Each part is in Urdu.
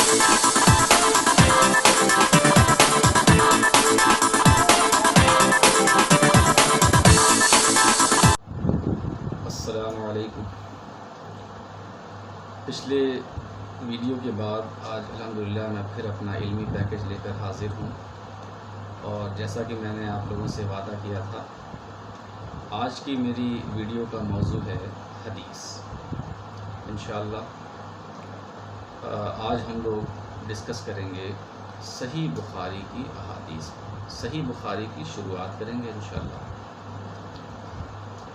السلام علیکم۔ پچھلے ویڈیو کے بعد آج الحمدللہ میں پھر اپنا علمی پیکج لے کر حاضر ہوں، اور جیسا کہ میں نے آپ لوگوں سے وعدہ کیا تھا، آج کی میری ویڈیو کا موضوع ہے حدیث۔ انشاءاللہ آج ہم لوگ ڈسکس کریں گے صحیح بخاری کی احادیث، صحیح بخاری کی شروعات کریں گے انشاءاللہ۔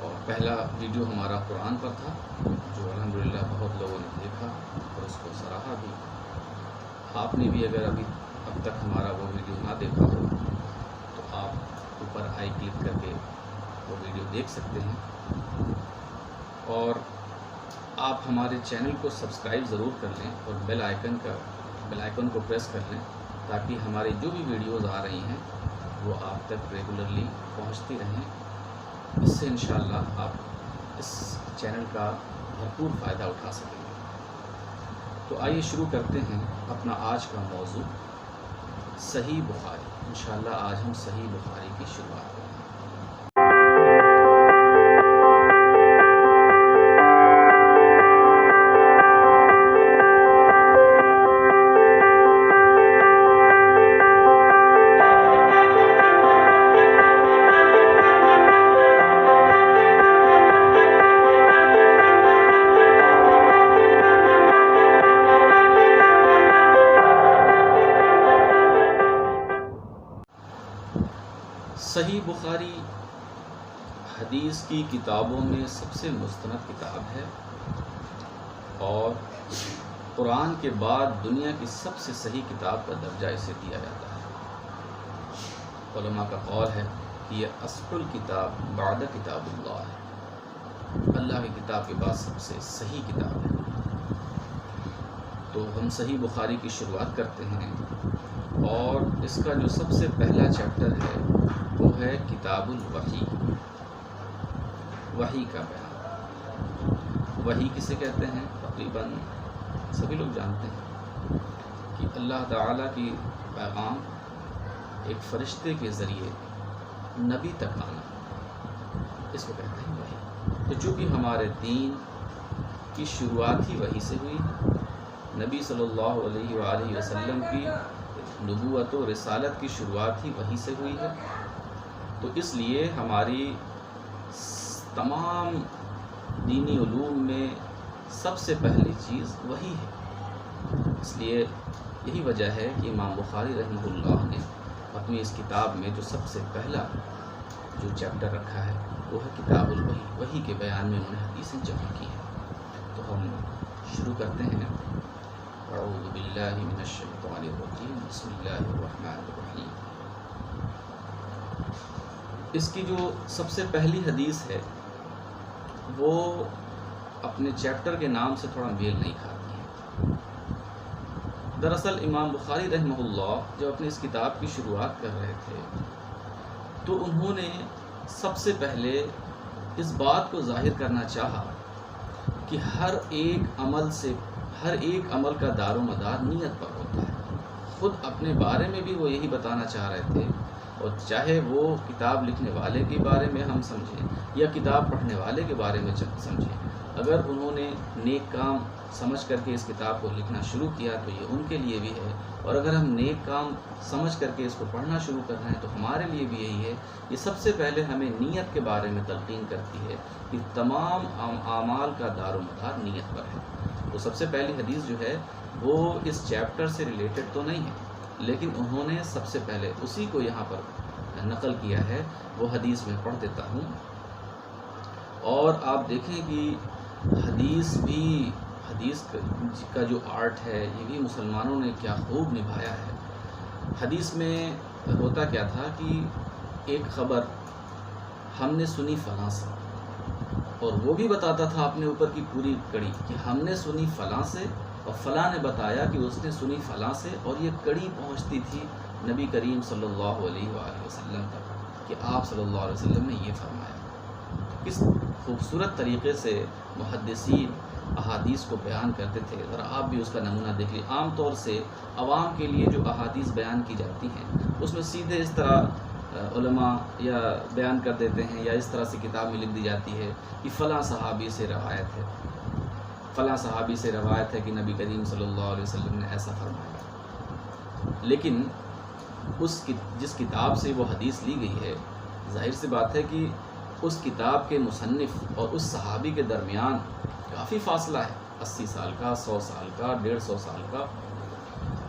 اور پہلا ویڈیو ہمارا قرآن پر تھا، جو الحمدللہ بہت لوگوں نے دیکھا اور اس کو سراہا بھی۔ آپ نے بھی اگر اب تک ہمارا وہ ویڈیو نہ دیکھا ہو تو آپ اوپر آئی کلک کر کے وہ ویڈیو دیکھ سکتے ہیں، اور آپ ہمارے چینل کو سبسکرائب ضرور کر لیں اور بیل آئیکن کو پریس کر لیں، تاکہ ہماری جو بھی ویڈیوز آ رہی ہیں وہ آپ تک ریگولرلی پہنچتی رہیں۔ اس سے انشاءاللہ آپ اس چینل کا بھرپور فائدہ اٹھا سکیں گے۔ تو آئیے شروع کرتے ہیں اپنا آج کا موضوع، صحیح بخاری۔ انشاءاللہ آج ہم صحیح بخاری کی شروعات کریں گے۔ صحیح بخاری حدیث کی کتابوں میں سب سے مستند کتاب ہے، اور قرآن کے بعد دنیا کی سب سے صحیح کتاب کا درجہ اسے دیا جاتا ہے۔ علماء کا قول ہے کہ یہ اصح الکتاب بعد کتاب اللہ ہے، اللہ کی کتاب کے بعد سب سے صحیح کتاب ہے۔ تو ہم صحیح بخاری کی شروعات کرتے ہیں، اور اس کا جو سب سے پہلا چیپٹر ہے وہ ہے کتاب الوحی، وحی کا بیان۔ وحی کسے کہتے ہیں؟ تقریباً سبھی لوگ جانتے ہیں کہ اللہ تعالیٰ کی پیغام ایک فرشتے کے ذریعے نبی تک آنا، اس کو کہتے ہیں وحی۔ تو چونکہ ہمارے دین کی شروعات ہی وحی سے ہوئی، نبی صلی اللہ علیہ وآلہ وسلم کی نبوت و رسالت کی شروعات ہی وحی سے ہوئی ہے، تو اس لیے ہماری تمام دینی علوم میں سب سے پہلی چیز وحی ہے۔ اس لیے یہی وجہ ہے کہ امام بخاری رحمہ اللہ نے اپنی اس کتاب میں جو سب سے پہلا جو چیپٹر رکھا ہے وہ ہے کتاب الوحی۔ وحی کے بیان میں انہوں نے حدیثیں جمع کی ہیں۔ تو ہم شروع کرتے ہیں۔ اعوذ باللہ من الشیطان الرجیم، بسم اللہ الرحمن الرحیم۔ اس کی جو سب سے پہلی حدیث ہے وہ اپنے چیپٹر کے نام سے تھوڑا میل نہیں کھاتی ہے۔ دراصل امام بخاری رحمہ اللہ جب اپنی اس کتاب کی شروعات کر رہے تھے تو انہوں نے سب سے پہلے اس بات کو ظاہر کرنا چاہا کہ ہر ایک عمل کا دار و مدار نیت پر ہوتا ہے۔ خود اپنے بارے میں بھی وہ یہی بتانا چاہ رہے تھے، اور چاہے وہ کتاب لکھنے والے کے بارے میں ہم سمجھیں یا کتاب پڑھنے والے کے بارے میں سمجھیں، اگر انہوں نے نیک کام سمجھ کر کے اس کتاب کو لکھنا شروع کیا تو یہ ان کے لیے بھی ہے، اور اگر ہم نیک کام سمجھ کر کے اس کو پڑھنا شروع کر رہے ہیں تو ہمارے لیے بھی یہی ہے۔ یہ سب سے پہلے ہمیں نیت کے بارے میں تلقین کرتی ہے کہ تمام اعمال کا دار و مدار نیت پر ہے۔ تو سب سے پہلی حدیث جو ہے وہ اس چیپٹر سے ریلیٹڈ تو نہیں ہے، لیکن انہوں نے سب سے پہلے اسی کو یہاں پر نقل کیا ہے۔ وہ حدیث میں پڑھ دیتا ہوں، اور آپ دیکھیں کہ حدیث کا جو آرٹ ہے یہ بھی مسلمانوں نے کیا خوب نبھایا ہے۔ حدیث میں ہوتا کیا تھا کہ ایک خبر ہم نے سنی فلاں سے، اور وہ بھی بتاتا تھا اپنے اوپر کی پوری کڑی کہ ہم نے سنی فلاں سے، اور فلاں نے بتایا کہ اس نے سنی فلاں سے، اور یہ کڑی پہنچتی تھی نبی کریم صلی اللہ علیہ وآلہ وسلم تک کہ آپ صلی اللہ علیہ وسلم نے یہ فرمایا۔ کس خوبصورت طریقے سے محدثین احادیث کو بیان کرتے تھے، ذرا آپ بھی اس کا نمونہ دیکھ لیجیے۔ عام طور سے عوام کے لیے جو احادیث بیان کی جاتی ہیں اس میں سیدھے اس طرح علماء یا بیان کر دیتے ہیں، یا اس طرح سے کتاب میں لکھ دی جاتی ہے کہ فلاں صحابی سے روایت ہے، فلاں صحابی سے روایت ہے کہ نبی کریم صلی اللہ علیہ وسلم نے ایسا فرمایا۔ لیکن جس کتاب سے وہ حدیث لی گئی ہے، ظاہر سی بات ہے کہ اس کتاب کے مصنف اور اس صحابی کے درمیان کافی فاصلہ ہے، 80 سال کا، 100 سال کا، 150 سال کا۔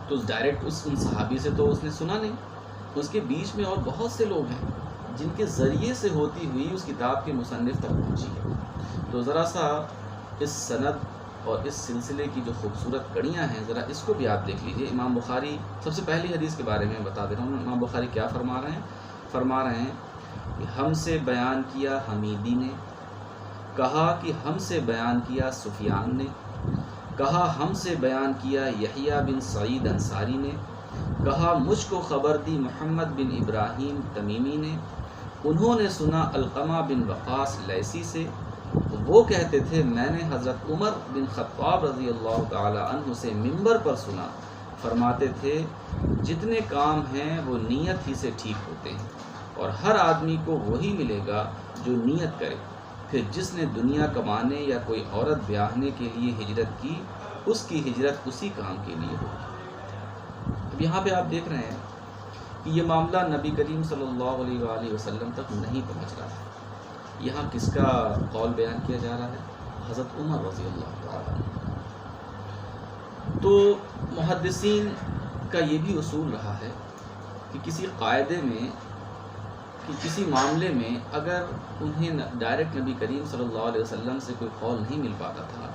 تو ڈائریکٹ ان صحابی سے تو اس نے سنا نہیں، اس کے بیچ میں اور بہت سے لوگ ہیں جن کے ذریعے سے ہوتی ہوئی اس کتاب کے مصنف تک پہنچی ہے۔ تو ذرا سا اس سند اور اس سلسلے کی جو خوبصورت کڑیاں ہیں، ذرا اس کو بھی آپ دیکھ لیجئے۔ امام بخاری، سب سے پہلی حدیث کے بارے میں بتا دے رہا ہوں، امام بخاری کیا فرما رہے ہیں کہ ہم سے بیان کیا حمیدی نے، کہا کہ ہم سے بیان کیا سفیان نے، کہا ہم سے بیان کیا یحییٰ بن سعید انصاری نے، کہا مجھ کو خبر دی محمد بن ابراہیم تمیمی نے، انہوں نے سنا علقمہ بن وقاص لیثی سے، وہ کہتے تھے میں نے حضرت عمر بن خطاب رضی اللہ تعالی عنہ سے منبر پر سنا، فرماتے تھے جتنے کام ہیں وہ نیت ہی سے ٹھیک ہوتے ہیں، اور ہر آدمی کو وہی ملے گا جو نیت کرے، پھر جس نے دنیا کمانے یا کوئی عورت بیاہنے کے لیے ہجرت کی، اس کی ہجرت اسی کام کے لیے ہوگی۔ اب یہاں پہ آپ دیکھ رہے ہیں کہ یہ معاملہ نبی کریم صلی اللہ علیہ وآلہ وسلم تک نہیں پہنچ رہا ہے، یہاں کس کا قول بیان کیا جا رہا ہے؟ حضرت عمر رضی اللہ تعالیٰ عنہ۔ تو محدثین کا یہ بھی اصول رہا ہے کہ کسی قاعدے میں، کہ کسی معاملے میں اگر انہیں ڈائریکٹ نبی کریم صلی اللہ علیہ وسلم سے کوئی قول نہیں مل پاتا تھا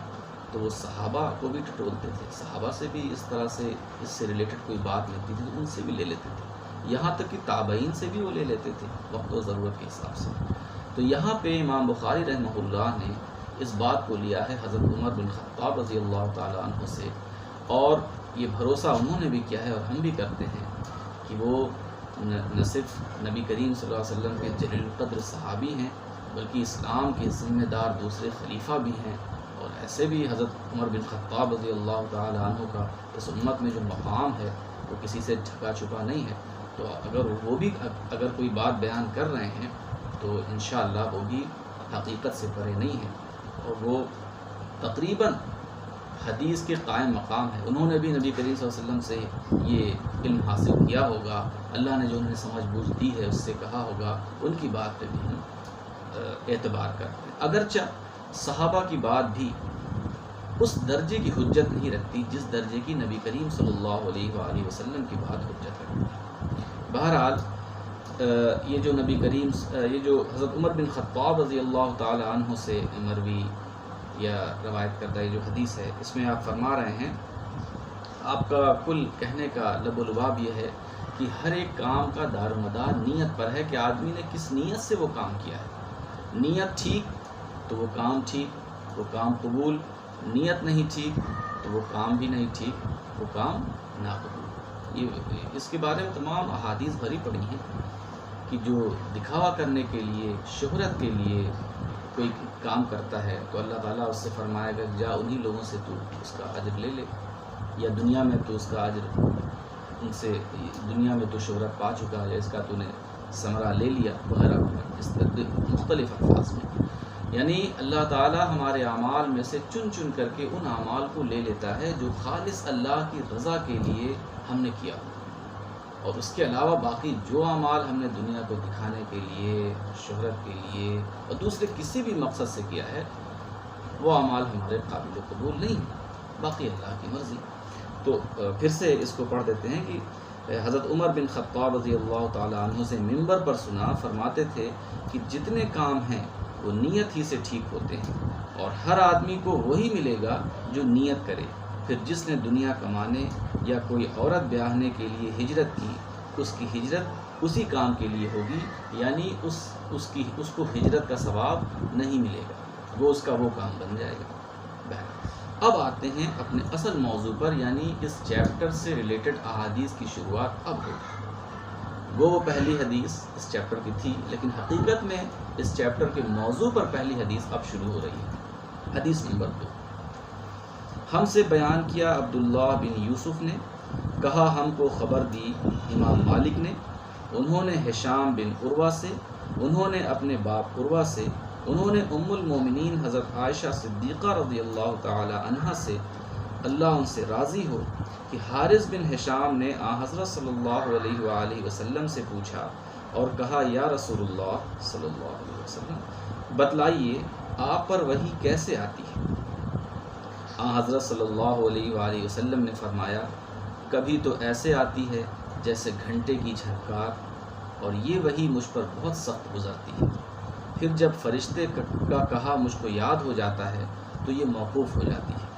تو وہ صحابہ کو بھی ٹٹولتے تھے، صحابہ سے بھی اس طرح سے اس سے ریلیٹڈ کوئی بات ملتی تھی تو ان سے بھی لے لیتے تھے، یہاں تک کہ تابعین سے بھی وہ لے لیتے تھے وقت و ضرورت کے حساب سے۔ تو یہاں پہ امام بخاری رحمہ اللہ نے اس بات کو لیا ہے حضرت عمر بن خطاب رضی اللہ تعالیٰ عنہ سے، اور یہ بھروسہ انہوں نے بھی کیا ہے اور ہم بھی کرتے ہیں کہ وہ نہ صرف نبی کریم صلی اللہ علیہ وسلم کے جلیل القدر صحابی ہیں بلکہ اسلام کے ذمہ دار دوسرے خلیفہ بھی ہیں، اور ایسے بھی حضرت عمر بن خطاب رضی اللہ تعالی عنہ کا اس امت میں جو مقام ہے وہ کسی سے ڈھکا چھپا نہیں ہے۔ تو اگر کوئی بات بیان کر رہے ہیں تو انشاءاللہ وہ بھی حقیقت سے پرے نہیں ہے، اور وہ تقریباً حدیث کے قائم مقام ہے۔ انہوں نے بھی نبی کریم صلی اللہ علیہ وسلم سے یہ علم حاصل کیا ہوگا، اللہ نے جو انہیں سمجھ بوجھ دی ہے اس سے کہا ہوگا، ان کی بات پہ بھی ہم اعتبار کرتے ہیں، اگرچہ صحابہ کی بات بھی اس درجے کی حجت نہیں رکھتی جس درجے کی نبی کریم صلی اللہ علیہ وآلہ وسلم کی بات حجت رکھتی ہے۔ بہرحال یہ جو نبی کریم، یہ جو حضرت عمر بن خطاب رضی اللہ تعالی عنہ سے مروی یا روایت کردہ یہ جو حدیث ہے، اس میں آپ فرما رہے ہیں، آپ کا کل کہنے کا لب و لباب یہ ہے کہ ہر ایک کام کا دار و مدار نیت پر ہے کہ آدمی نے کس نیت سے وہ کام کیا ہے۔ نیت ٹھیک تو وہ کام ٹھیک، وہ کام قبول، نیت نہیں ٹھیک تو وہ کام بھی نہیں ٹھیک، وہ کام ناقبول۔ اس کے بارے میں تمام احادیث بھری پڑی ہیں کہ جو دکھاوا کرنے کے لیے، شہرت کے لیے کوئی کام کرتا ہے تو اللہ تعالیٰ اس سے فرمائے گا جا انہی لوگوں سے تو اس کا اجر لے لے، یا دنیا میں تو اس کا اجر ان سے، دنیا میں تو شہرت پا چکا ہے، اس کا تو نے ثمرہ لے لیا وغیرہ وغیرہ، اس مختلف الفاظ میں۔ یعنی اللہ تعالیٰ ہمارے اعمال میں سے چن چن کر کے ان اعمال کو لے لیتا ہے جو خالص اللہ کی رضا کے لیے ہم نے کیا، اور اس کے علاوہ باقی جو اعمال ہم نے دنیا کو دکھانے کے لیے، شہرت کے لیے اور دوسرے کسی بھی مقصد سے کیا ہے، وہ اعمال ہمارے قابل قبول نہیں، باقی اللہ کی مرضی۔ تو پھر سے اس کو پڑھ دیتے ہیں کہ حضرت عمر بن خطاب رضی اللہ تعالی عنہ سے منبر پر سنا، فرماتے تھے کہ جتنے کام ہیں وہ نیت ہی سے ٹھیک ہوتے ہیں، اور ہر آدمی کو وہی ملے گا جو نیت کرے، پھر جس نے دنیا کمانے یا کوئی عورت بیاہنے کے لیے ہجرت کی، اس کی ہجرت اسی کام کے لیے ہوگی، یعنی اس کو ہجرت کا ثواب نہیں ملے گا، وہ اس کا وہ کام بن جائے گا۔ بہرحال اب آتے ہیں اپنے اصل موضوع پر، یعنی اس چیپٹر سے ریلیٹڈ احادیث کی شروعات اب ہوگی۔ وہ پہلی حدیث اس چیپٹر کی تھی، لیکن حقیقت میں اس چیپٹر کے موضوع پر پہلی حدیث اب شروع ہو رہی ہے، حدیث نمبر 2۔ ہم سے بیان کیا عبداللہ بن یوسف نے، کہا ہم کو خبر دی امام مالک نے، انہوں نے ہشام بن عروہ سے، انہوں نے اپنے باپ عروہ سے، انہوں نے ام المومنین حضرت عائشہ صدیقہ رضی اللہ تعالی عنہا سے، اللہ ان سے راضی ہو، کہ حارث بن ہشام نے حضرت صلی اللہ علیہ وآلہ وسلم سے پوچھا اور کہا یا رسول اللہ صلی اللہ علیہ وسلم بتلائیے آپ پر وحی کیسے آتی ہے؟ حضرت صلی اللہ علیہ وآلہ وسلم نے فرمایا کبھی تو ایسے آتی ہے جیسے گھنٹے کی جھنکار، اور یہ وحی مجھ پر بہت سخت گزرتی ہے، پھر جب فرشتے کا کہا مجھ کو یاد ہو جاتا ہے تو یہ موقوف ہو جاتی ہے،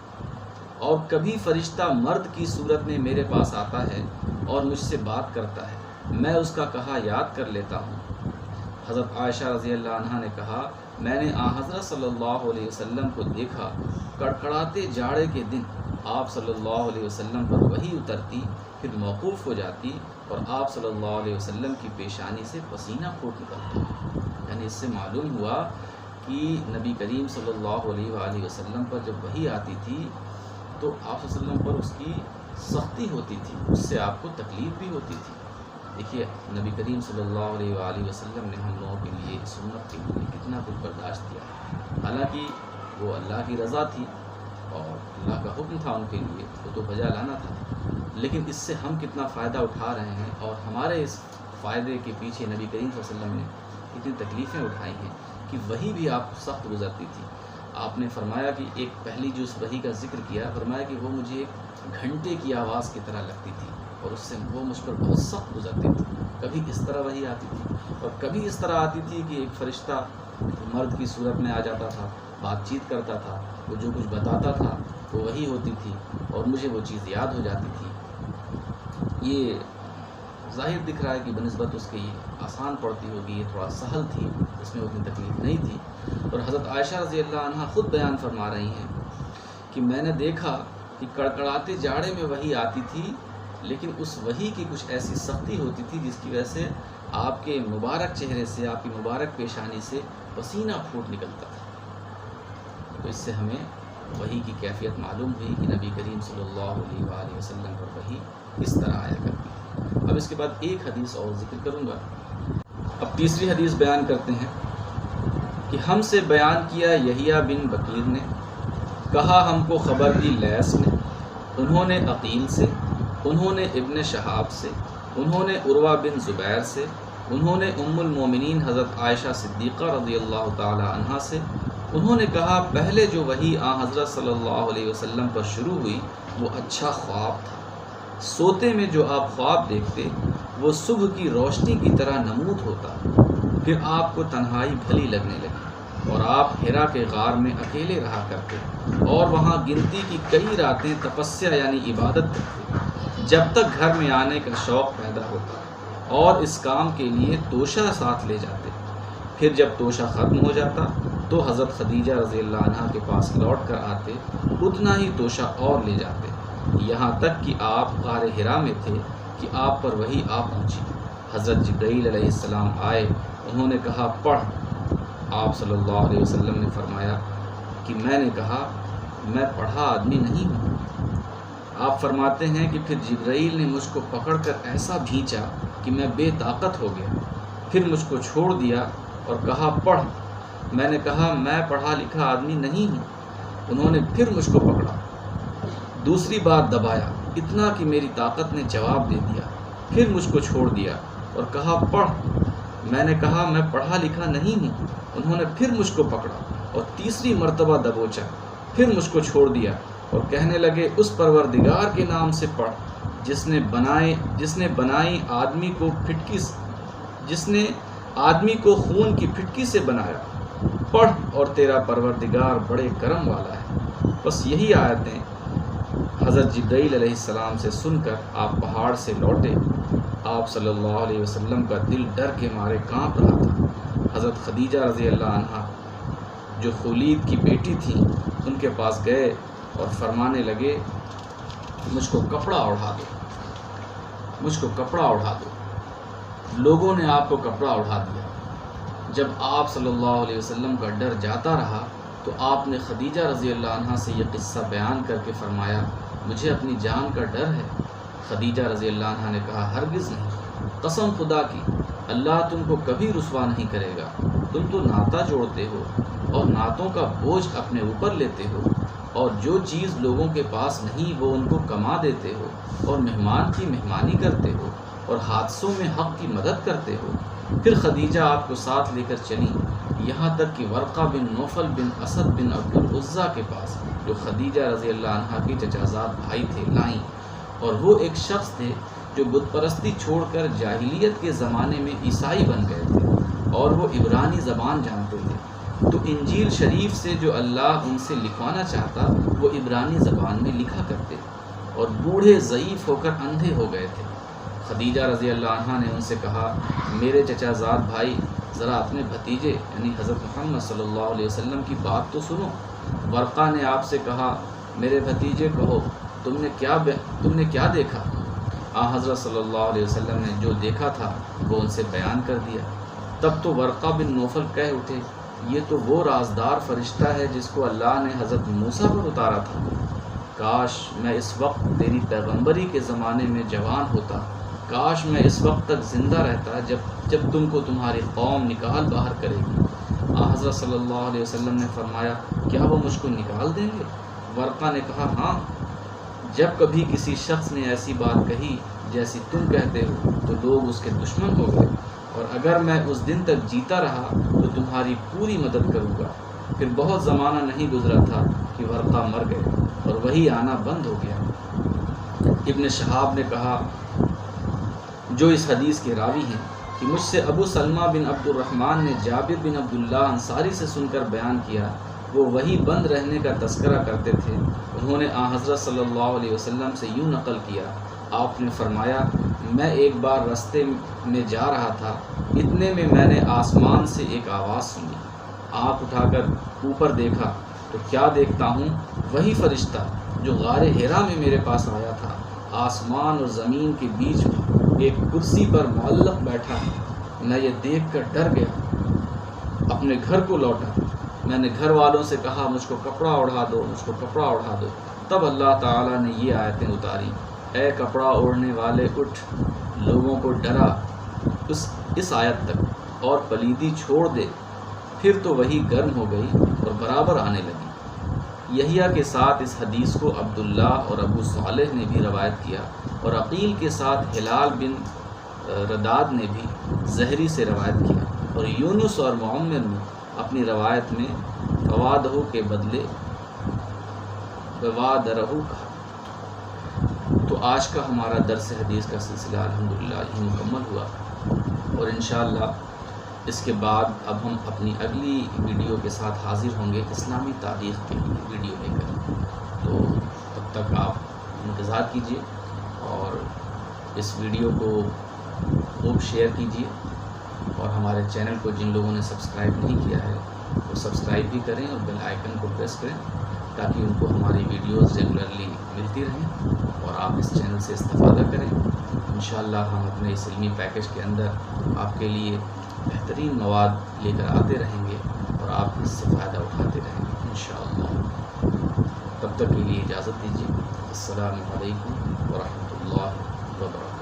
اور کبھی فرشتہ مرد کی صورت میں میرے پاس آتا ہے اور مجھ سے بات کرتا ہے، میں اس کا کہا یاد کر لیتا ہوں۔ حضرت عائشہ رضی اللہ عنہا نے کہا میں نے حضرت صلی اللہ علیہ وسلم کو دیکھا، کڑکڑاتے جاڑے کے دن آپ صلی اللہ علیہ وسلم پر وحی اترتی، پھر موقوف ہو جاتی، اور آپ صلی اللہ علیہ وسلم کی پیشانی سے پسینہ پھوٹ نکلتا۔ یعنی اس سے معلوم ہوا کہ نبی کریم صلی اللہ علیہ وآلہ وسلم پر جب وحی آتی تھی تو آپ صلی اللہ علیہ وسلم پر اس کی سختی ہوتی تھی، اس سے آپ کو تکلیف بھی ہوتی تھی۔ دیکھیے نبی کریم صلی اللہ علیہ وآلہ وسلم نے ہم لوگوں کے لیے اس امت کے لیے کتنا کچھ برداشت کیا، حالانکہ وہ اللہ کی رضا تھی اور اللہ کا حکم تھا ان کے لیے، وہ تو بجا لانا تھا، لیکن اس سے ہم کتنا فائدہ اٹھا رہے ہیں، اور ہمارے اس فائدے کے پیچھے نبی کریم صلی اللہ علیہ وسلم نے کتنی تکلیفیں اٹھائی ہیں کہ وحی بھی آپ کو سخت گزرتی تھی۔ آپ نے فرمایا کہ ایک پہلی جو اس وحی کا ذکر کیا، فرمایا کہ وہ مجھے ایک گھنٹے کی آواز کی طرح لگتی تھی، اور اس سے وہ مجھ پر بہت سخت گزرتی تھی۔ کبھی اس طرح وحی آتی تھی اور کبھی اس طرح آتی تھی کہ ایک فرشتہ مرد کی صورت میں آ جاتا تھا، بات چیت کرتا تھا، وہ جو کچھ بتاتا تھا وہ وحی ہوتی تھی اور مجھے وہ چیز یاد ہو جاتی تھی۔ یہ ظاہر دکھ رہا ہے کہ بنسبت اس کے یہ آسان پڑتی ہوگی، یہ تھوڑا سہل تھی، اس میں اتنی تکلیف نہیں تھی۔ اور حضرت عائشہ رضی اللہ عنہا خود بیان فرما رہی ہیں کہ میں نے دیکھا کہ کڑکڑاتے جاڑے میں وحی آتی تھی، لیکن اس وحی کی کچھ ایسی سختی ہوتی تھی جس کی وجہ سے آپ کے مبارک چہرے سے، آپ کی مبارک پیشانی سے پسینہ پھوٹ نکلتا تھا۔ تو اس سے ہمیں وحی کی کیفیت معلوم ہوئی کہ نبی کریم صلی اللہ علیہ وآلہ وسلم پر وحی کس طرح آیا کرتی ہے۔ اب اس کے بعد ایک حدیث اور ذکر کروں گا۔ اب تیسری حدیث بیان کرتے ہیں کہ ہم سے بیان کیا یحییٰ بن بکیر نے، کہا ہم کو خبر دی لیث نے، انہوں نے عقیل سے، انہوں نے ابن شہاب سے، انہوں نے عروہ بن زبیر سے، انہوں نے ام المومنین حضرت عائشہ صدیقہ رضی اللہ تعالی عنہا سے، انہوں نے کہا پہلے جو وحی حضرت صلی اللہ علیہ وسلم پر شروع ہوئی وہ اچھا خواب تھا، سوتے میں جو آپ خواب دیکھتے وہ صبح کی روشنی کی طرح نمود ہوتا، پھر آپ کو تنہائی بھلی لگنے لگی اور آپ حرا کے غار میں اکیلے رہا کرتے اور وہاں گنتی کی کئی راتیں تپسیا یعنی عبادت کرتے، جب تک گھر میں آنے کا شوق پیدا ہوتا اور اس کام کے لیے توشہ ساتھ لے جاتے، پھر جب توشہ ختم ہو جاتا تو حضرت خدیجہ رضی اللہ عنہا کے پاس لوٹ کر آتے، اتنا ہی توشہ اور لے جاتے، یہاں تک کہ آپ غار حرا میں تھے کہ آپ پر وحی آ پہنچی۔ حضرت جبرائیل علیہ السلام آئے، انہوں نے کہا پڑھ۔ آپ صلی اللہ علیہ وسلم نے فرمایا کہ میں نے کہا میں پڑھا آدمی نہیں ہوں۔ آپ فرماتے ہیں کہ پھر جبرائیل نے مجھ کو پکڑ کر ایسا بھینچا کہ میں بے طاقت ہو گیا، پھر مجھ کو چھوڑ دیا اور کہا پڑھ۔ میں نے کہا میں پڑھا لکھا آدمی نہیں ہوں۔ انہوں نے پھر مجھ کو پکڑا، دوسری بار دبایا، اتنا کہ میری طاقت نے جواب دے دیا، پھر مجھ کو چھوڑ دیا اور کہا پڑھ۔ میں نے کہا میں پڑھا لکھا نہیں ہوں۔ انہوں نے پھر مجھ کو پکڑا اور تیسری مرتبہ دبوچا، پھر مجھ کو چھوڑ دیا اور کہنے لگے اس پروردگار کے نام سے پڑھ جس نے بنائی آدمی کو پھٹکی، جس نے آدمی کو خون کی پھٹکی سے بنایا، پڑھ اور تیرا پروردگار بڑے کرم والا ہے۔ بس یہی آیتیں حضرت جبرائیل علیہ السلام سے سن کر آپ پہاڑ سے لوٹے۔ آپ صلی اللہ علیہ وسلم کا دل ڈر کے مارے کانپ رہا تھا۔ حضرت خدیجہ رضی اللہ عنہا جو خولید کی بیٹی تھیں ان کے پاس گئے اور فرمانے لگے مجھ کو کپڑا اڑا دو، مجھ کو کپڑا اڑا دو۔ لوگوں نے آپ کو کپڑا اڑا دیا۔ جب آپ صلی اللہ علیہ وسلم کا ڈر جاتا رہا تو آپ نے خدیجہ رضی اللہ عنہ سے یہ قصہ بیان کر کے فرمایا مجھے اپنی جان کا ڈر ہے۔ خدیجہ رضی اللہ عنہ نے کہا ہرگز نہیں، قسم خدا کی اللہ تم کو کبھی رسوا نہیں کرے گا، تم تو ناطہ جوڑتے ہو اور نعتوں کا بوجھ اپنے اوپر لیتے ہو، اور جو چیز لوگوں کے پاس نہیں وہ ان کو کما دیتے ہو، اور مہمان کی مہمانی کرتے ہو، اور حادثوں میں حق کی مدد کرتے ہو۔ پھر خدیجہ آپ کو ساتھ لے کر چلی، یہاں تک کہ ورقہ بن نوفل بن اسد بن عبد العزیٰ کے پاس، جو خدیجہ رضی اللہ عنہ کے چچازاد بھائی تھے، لائیں۔ اور وہ ایک شخص تھے جو بت پرستی چھوڑ کر جاہلیت کے زمانے میں عیسائی بن گئے تھے، اور وہ عبرانی زبان جانتے تھے، تو انجیل شریف سے جو اللہ ان سے لکھوانا چاہتا وہ عبرانی زبان میں لکھا کرتے، اور بوڑھے ضعیف ہو کر اندھے ہو گئے تھے۔ خدیجہ رضی اللہ عنہ نے ان سے کہا میرے چچا زاد بھائی، ذرا اپنے بھتیجے یعنی حضرت محمد صلی اللہ علیہ وسلم کی بات تو سنو۔ ورقہ نے آپ سے کہا میرے بھتیجے کہو تم نے کیا دیکھا؟ حضرت صلی اللہ علیہ وسلم نے جو دیکھا تھا وہ ان سے بیان کر دیا۔ تب تو ورقہ بن نوفل کہہ اٹھے یہ تو وہ رازدار فرشتہ ہے جس کو اللہ نے حضرت موسیٰ پر اتارا تھا، کاش میں اس وقت تیری پیغمبری کے زمانے میں جوان ہوتا، کاش میں اس وقت تک زندہ رہتا جب تم کو تمہاری قوم نکال باہر کرے گی۔ حضرت صلی اللہ علیہ وسلم نے فرمایا کیا وہ مجھ کو نکال دیں گے؟ ورقہ نے کہا ہاں، جب کبھی کسی شخص نے ایسی بات کہی جیسی تم کہتے ہو تو لوگ اس کے دشمن ہو گئے، اور اگر میں اس دن تک جیتا رہا تو تمہاری پوری مدد کروں گا۔ پھر بہت زمانہ نہیں گزرا تھا کہ ورقہ مر گئے اور وہی آنا بند ہو گیا۔ ابن شہاب نے کہا جو اس حدیث کے راوی ہیں کہ مجھ سے ابو سلمہ بن عبد الرحمن نے جابر بن عبداللہ انصاری سے سن کر بیان کیا، وہ وہی بند رہنے کا تذکرہ کرتے تھے۔ انہوں نے حضرت صلی اللہ علیہ وسلم سے یوں نقل کیا، آپ نے فرمایا میں ایک بار رستے میں جا رہا تھا، اتنے میں نے آسمان سے ایک آواز سنی، آنکھ اٹھا کر اوپر دیکھا تو کیا دیکھتا ہوں وہی فرشتہ جو غار حرا میں میرے پاس آیا تھا، آسمان اور زمین کے بیچ میں ایک کرسی پر معلق بیٹھا۔ میں یہ دیکھ کر ڈر گیا، اپنے گھر کو لوٹا، میں نے گھر والوں سے کہا مجھ کو کپڑا اوڑھا دو۔ تب اللہ تعالیٰ نے یہ آیتیں اتاری، اے کپڑا اوڑھنے والے اٹھ، لوگوں کو ڈرا، اس آیت تک، اور پلیدی چھوڑ دے۔ پھر تو وہی گرم ہو گئی اور برابر آنے لگی۔ یحییٰ کے ساتھ اس حدیث کو عبداللہ اور ابو صالح نے بھی روایت کیا، اور عقیل کے ساتھ ہلال بن رداد نے بھی زہری سے روایت کیا، اور یونس اور معمر نے اپنی روایت میں فوادہ کے بدلے بوادرہ کہا۔ تو آج کا ہمارا درس حدیث کا سلسلہ الحمدللہ یہی مکمل ہوا، اور انشاءاللہ اس کے بعد اب ہم اپنی اگلی ویڈیو کے ساتھ حاضر ہوں گے اسلامی تاریخ کی ویڈیو لے کر۔ تو تب تک آپ انتظار کیجیے اور اس ویڈیو کو خوب شیئر کیجیے، اور ہمارے چینل کو جن لوگوں نے سبسکرائب نہیں کیا ہے وہ سبسکرائب بھی کریں اور بیل آئیکن کو پریس کریں تاکہ ان کو ہماری ویڈیوز ریگولرلی ملتی رہیں اور آپ اس چینل سے استفادہ کریں۔ انشاءاللہ ہم اپنے اس علمی پیکج کے اندر آپ کے لیے بہترین مواد لے کر آتے رہیں گے اور آپ اس سے فائدہ اٹھاتے رہیں گے انشاءاللہ۔ تب تک کے لیے اجازت دیجیے۔ السلام علیکم ورحمۃ اللہ وبرکاتہ۔